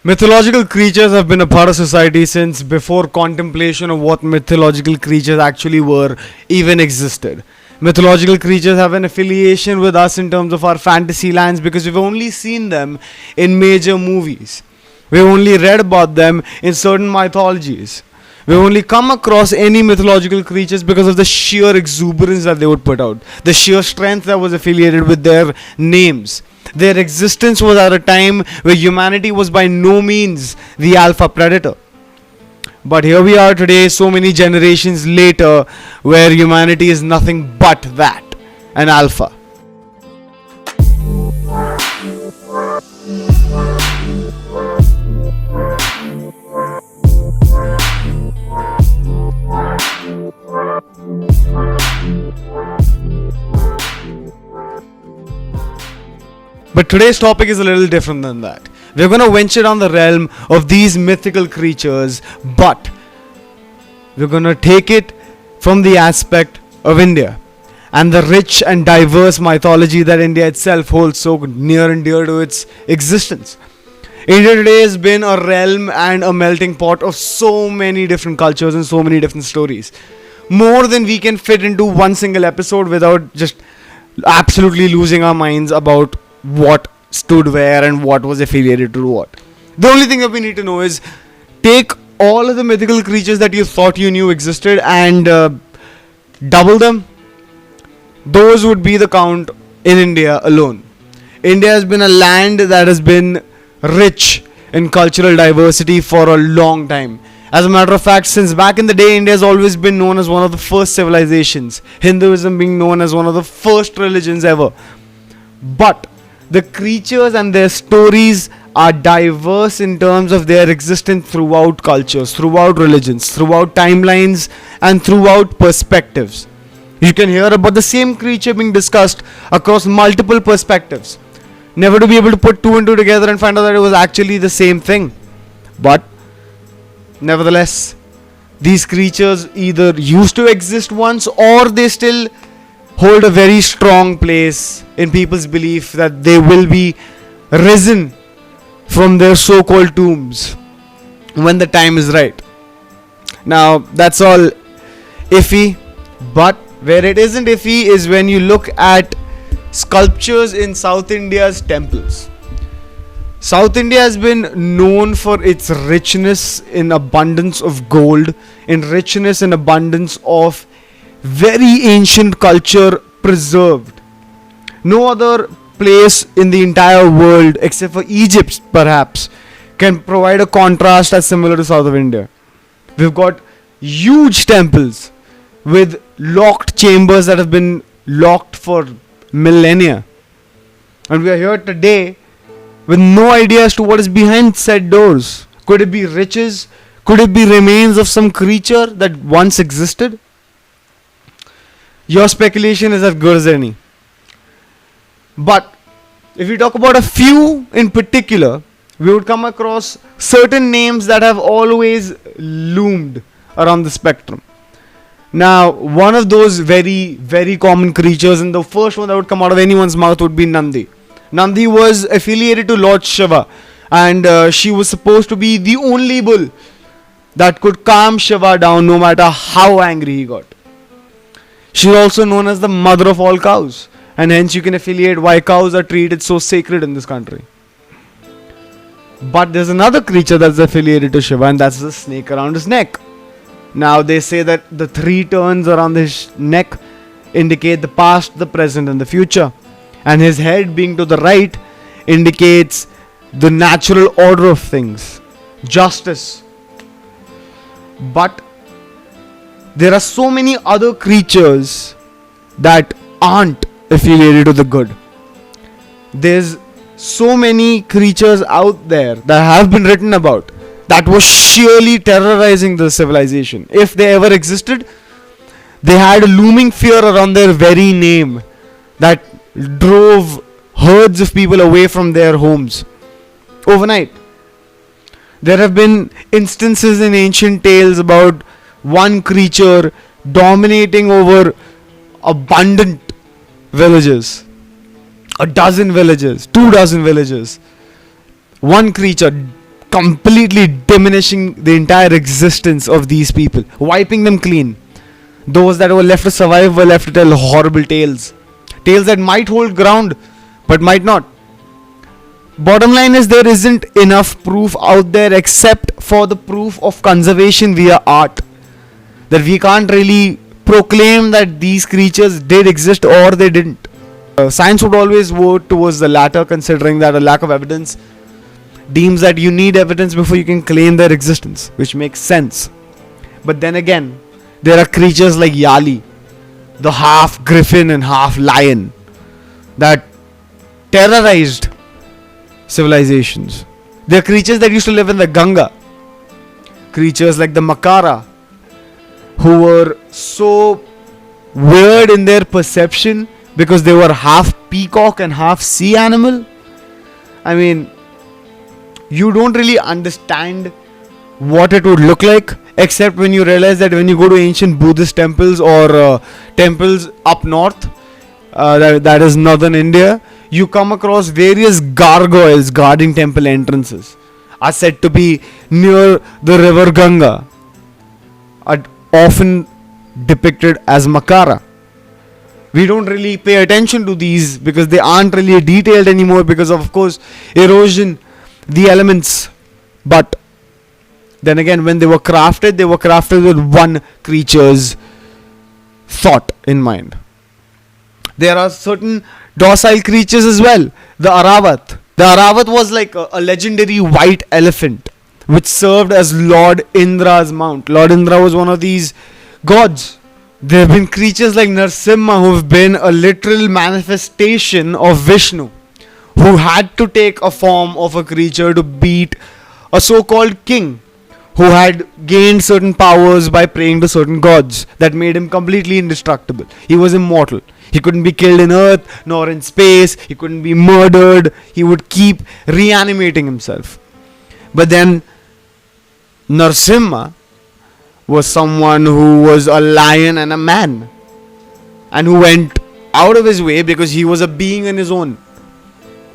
Mythological creatures have been a part of society since before contemplation of what mythological creatures actually were even existed. Mythological creatures have an affiliation with us in terms of our fantasy lands because we've only seen them in major movies. We've only read about them in certain mythologies. We've only come across any mythological creatures because of the sheer exuberance that they would put out, the sheer strength that was affiliated with their names. Their existence was at a time where humanity was by no means the alpha predator. But here we are today, so many generations later, where humanity is nothing but that, an alpha. But today's topic is a little different than that. We're going to venture down the realm of these mythical creatures, but we're going to take it from the aspect of India and the rich and diverse mythology that India itself holds so near and dear to its existence. India today has been a realm and a melting pot of so many different cultures and so many different stories. More than we can fit into one single episode without just absolutely losing our minds about what stood where and what was affiliated to what. The only thing that we need to know is take all of the mythical creatures that you thought you knew existed and double them. Those would be the count in India alone. India has been a land that has been rich in cultural diversity for a long time. As a matter of fact, since back in the day, India has always been known as one of the first civilizations, Hinduism being known as one of the first religions ever. But the creatures and their stories are diverse in terms of their existence throughout cultures, throughout religions, throughout timelines, and throughout perspectives. You can hear about the same creature being discussed across multiple perspectives, never to be able to put two and two together and find out that it was actually the same thing. But nevertheless, these creatures either used to exist once or they still hold a very strong place in people's belief that they will be risen from their so-called tombs when the time is right. Now, that's all iffy, but where it isn't iffy is when you look at sculptures in South India's temples. South India has been known for its richness in abundance of gold, in richness and abundance of very ancient culture preserved. No other place in the entire world except for Egypt perhaps can provide a contrast as similar to south of India. We've got huge temples with locked chambers that have been locked for millennia, and we are here today with no idea as to what is behind said doors. Could it be riches? Could it be remains of some creature that once existed? Your speculation is as good as any. But if we talk about a few in particular, we would come across certain names that have always loomed around the spectrum. Now, one of those very, very common creatures, and the first one that would come out of anyone's mouth would be Nandi. Nandi was affiliated to Lord Shiva, and she was supposed to be the only bull that could calm Shiva down no matter how angry he got. She is also known as the mother of all cows, and hence you can affiliate why cows are treated so sacred in this country. But there's another creature that's affiliated to Shiva, and that's the snake around his neck. Now they say that the 3 turns around his neck indicate the past, the present, and the future, and his head being to the right indicates the natural order of things, justice. But there are so many other creatures that aren't affiliated to the good. There's so many creatures out there that have been written about that was sheerly terrorizing the civilization. If they ever existed, they had a looming fear around their very name that drove herds of people away from their homes overnight. There have been instances in ancient tales about one creature dominating over abundant villages, a dozen villages, 2 dozen villages. One creature completely diminishing the entire existence of these people, wiping them clean. Those that were left to survive were left to tell horrible tales. Tales that might hold ground, but might not. Bottom line is, there isn't enough proof out there except for the proof of conservation via art, that we can't really proclaim that these creatures did exist or they didn't. Science would always vote towards the latter, considering that a lack of evidence deems that you need evidence before you can claim their existence, which makes sense. But then again, there are creatures like Yali, the half griffin and half lion, that terrorized civilizations. They are creatures that used to live in the Ganga. Creatures like the Makara, who were so weird in their perception because they were half peacock and half sea animal. I mean, you don't really understand what it would look like, except when you realize that when you go to ancient Buddhist temples or temples up north, that is northern India, you come across various gargoyles guarding temple entrances, are said to be near the river Ganga, are often depicted as Makara. We don't really pay attention to these because they aren't really detailed anymore because of course, erosion, the elements. But then again, when they were crafted with one creature's thought in mind. There are certain docile creatures as well. The Aravat. The Aravat was like a legendary white elephant which served as Lord Indra's mount. Lord Indra was one of these gods. There have been creatures like Narsimha who have been a literal manifestation of Vishnu, who had to take a form of a creature to beat a so-called king who had gained certain powers by praying to certain gods that made him completely indestructible. He was immortal. He couldn't be killed in earth nor in space. He couldn't be murdered. He would keep reanimating himself. But then Narsimha was someone who was a lion and a man, and who went out of his way because he was a being in his own.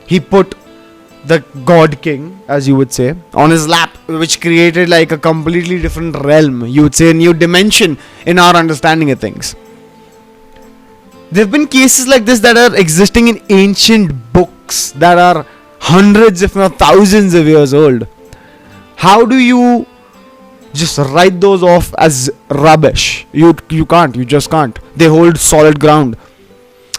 He put the god king, as you would say, on his lap, which created like a completely different realm, you would say a new dimension in our understanding of things. There have been cases like this that are existing in ancient books that are hundreds if not thousands of years old. How do you just write those off as rubbish? You can't, you just can't. They hold solid ground.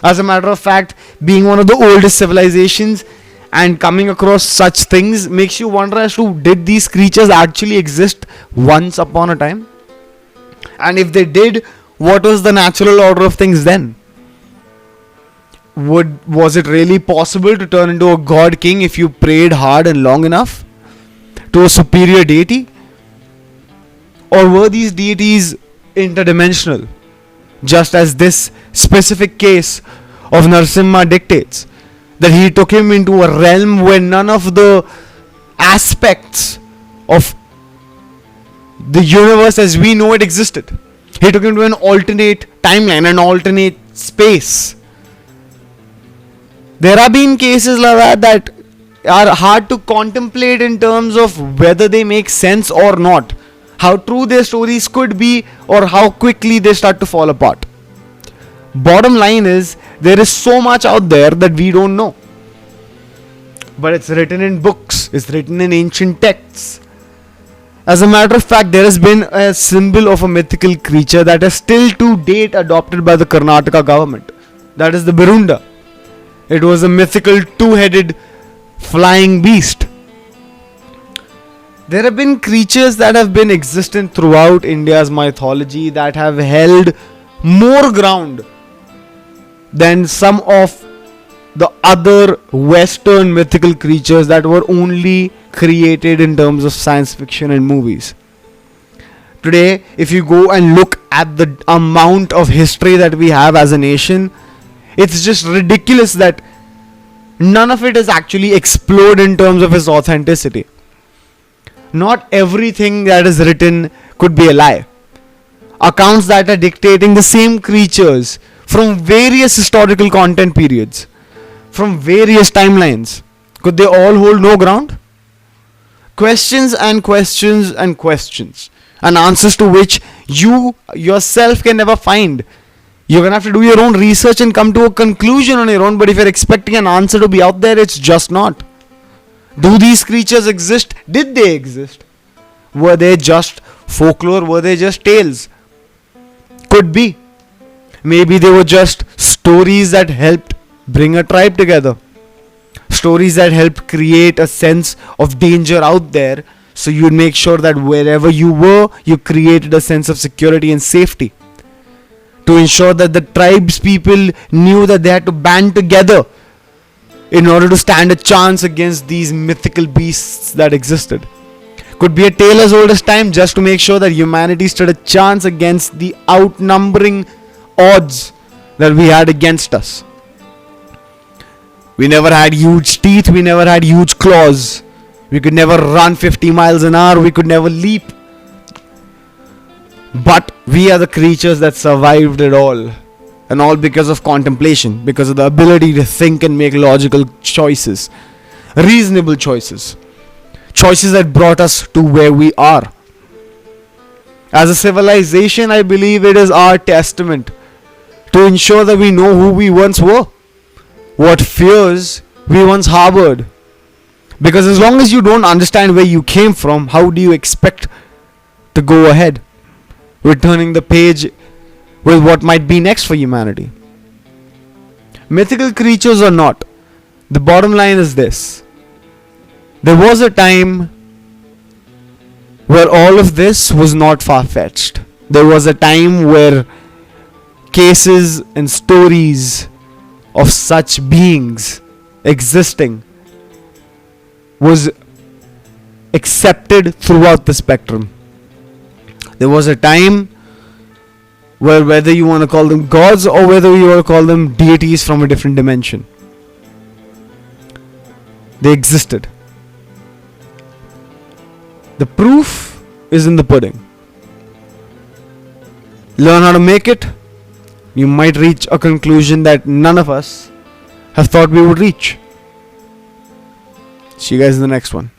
As a matter of fact, being one of the oldest civilizations and coming across such things makes you wonder as to, did these creatures actually exist once upon a time? And if they did, what was the natural order of things then? Was it really possible to turn into a god king if you prayed hard and long enough to a superior deity? Or were these deities interdimensional, just as this specific case of Narsimha dictates, that he took him into a realm where none of the aspects of the universe as we know it existed. He took him to an alternate timeline, an alternate space. There have been cases like that are hard to contemplate in terms of whether they make sense or not, how true their stories could be, or how quickly they start to fall apart. Bottom line is, there is so much out there that we don't know. But it's written in books, it's written in ancient texts. As a matter of fact, there has been a symbol of a mythical creature that is still to date adopted by the Karnataka government. That is the Birunda. It was a mythical two-headed flying beast. There have been creatures that have been existent throughout India's mythology that have held more ground than some of the other Western mythical creatures that were only created in terms of science fiction and movies. Today, if you go and look at the amount of history that we have as a nation, it's just ridiculous that none of it is actually explored in terms of its authenticity. Not everything that is written could be a lie. Accounts that are dictating the same creatures from various historical content periods, from various timelines, could they all hold no ground? Questions and questions and questions, and answers to which you yourself can never find. You're gonna have to do your own research and come to a conclusion on your own. But if you're expecting an answer to be out there, it's just not. Do these creatures exist? Did they exist? Were they just folklore? Were they just tales? Could be. Maybe they were just stories that helped bring a tribe together. Stories that helped create a sense of danger out there, so you'd make sure that wherever you were, you created a sense of security and safety. To ensure that the tribes people knew that they had to band together in order to stand a chance against these mythical beasts that existed. Could be a tale as old as time, just to make sure that humanity stood a chance against the outnumbering odds that we had against us. We never had huge teeth, we never had huge claws. We could never run 50 miles an hour, we could never leap. But we are the creatures that survived it all. And all because of contemplation, because of the ability to think and make logical choices. Reasonable choices. Choices that brought us to where we are. As a civilization, I believe it is our testament to ensure that we know who we once were, what fears we once harbored. Because as long as you don't understand where you came from, how do you expect to go ahead, returning the page with what might be next for humanity? Mythical creatures or not, the bottom line is this. There was a time where all of this was not far-fetched. There was a time where cases and stories of such beings existing was accepted throughout the spectrum. There was a time where, whether you want to call them gods or whether you want to call them deities from a different dimension, they existed. The proof is in the pudding. Learn how to make it. You might reach a conclusion that none of us have thought we would reach. See you guys in the next one.